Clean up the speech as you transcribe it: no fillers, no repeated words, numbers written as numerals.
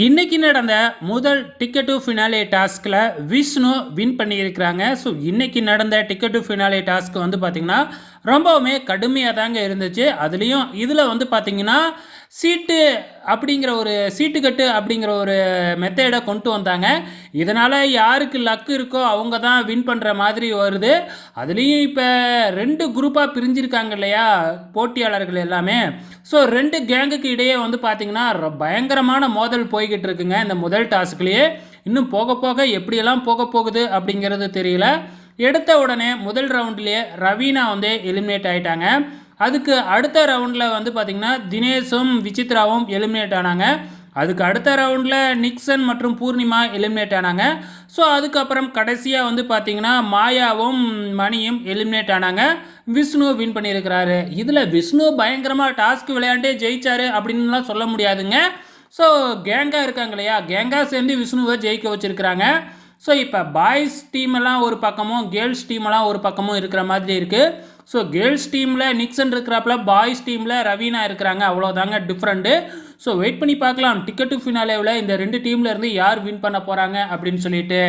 இன்னைக்கு நடந்த முதல் டிக்கெட் டு ஃபினாலே டாஸ்கில் விஷ்ணு வின் பண்ணியிருக்கிறாங்க. ஸோ இன்னைக்கு நடந்த டிக்கெட் டு ஃபினாலே டாஸ்க் வந்து பார்த்திங்கன்னா ரொம்பவுமே கடுமையாக தாங்க இருந்துச்சு. அதுலேயும் இதில் வந்து பார்த்திங்கன்னா சீட்டு அப்படிங்கிற ஒரு சீட்டுக்கட்டு அப்படிங்கிற ஒரு மெத்தடை கொண்டு வந்தாங்க. இதனால் யாருக்கு லக்கு இருக்கோ அவங்க தான் வின் பண்ணுற மாதிரி வருது. அதுலேயும் இப்போ 2 குரூப்பாக பிரிஞ்சிருக்காங்க இல்லையா போட்டியாளர்கள் எல்லாமே. ஸோ 2 கேங்குக்கு இடையே வந்து பார்த்திங்கன்னா பயங்கரமான மோதல் போய்கிட்டு இருக்குங்க இந்த முதல் டாஸ்க்லேயே. இன்னும் போக போக எப்படியெல்லாம் போக போகுது அப்படிங்கிறது தெரியல. எடுத்த உடனே முதல் ரவுண்ட்லேயே ரவீனா வந்து எலிமினேட் ஆகிட்டாங்க. அதுக்கு அடுத்த ரவுண்டில் வந்து பார்த்திங்கன்னா தினேஷும் விசித்ராவும் எலிமினேட் ஆனாங்க. அதுக்கு அடுத்த ரவுண்டில் நிக்சன் மற்றும் பூர்ணிமா எலிமினேட் ஆனாங்க. ஸோ அதுக்கப்புறம் கடைசியாக வந்து பார்த்திங்கன்னா மாயாவும் மணியும் எலிமினேட் ஆனாங்க. விஷ்ணு வின் பண்ணியிருக்கிறாரு. இதில் விஷ்ணு பயங்கரமாக டாஸ்க் விளையாண்டே ஜெயிச்சாரு அப்படின்லாம் சொல்ல முடியாதுங்க. ஸோ கேங்காக இருக்காங்க இல்லையா, கேங்காக சேர்ந்து விஷ்ணுவை ஜெயிக்க வச்சுருக்கிறாங்க. ஸோ இப்போ பாய்ஸ் டீமெல்லாம் ஒரு பக்கமும் கேர்ள்ஸ் டீமெல்லாம் ஒரு பக்கமும் இருக்கிற மாதிரி இருக்குது. ஸோ கேர்ள்ஸ் டீமில் நிக்சன் இருக்கிறாப்புல, பாய்ஸ் டீமில் ரவீனா இருக்கிறாங்க. அவ்வளோதாங்க டிஃப்ரெண்ட்டு. ஸோ வெயிட் பண்ணி பார்க்கலாம் டிக்கெட் டு ஃபினாலேவில் இந்த 2 டீமில் இருந்து யார் வின் பண்ண போகிறாங்க அப்படின்னு சொல்லிட்டு.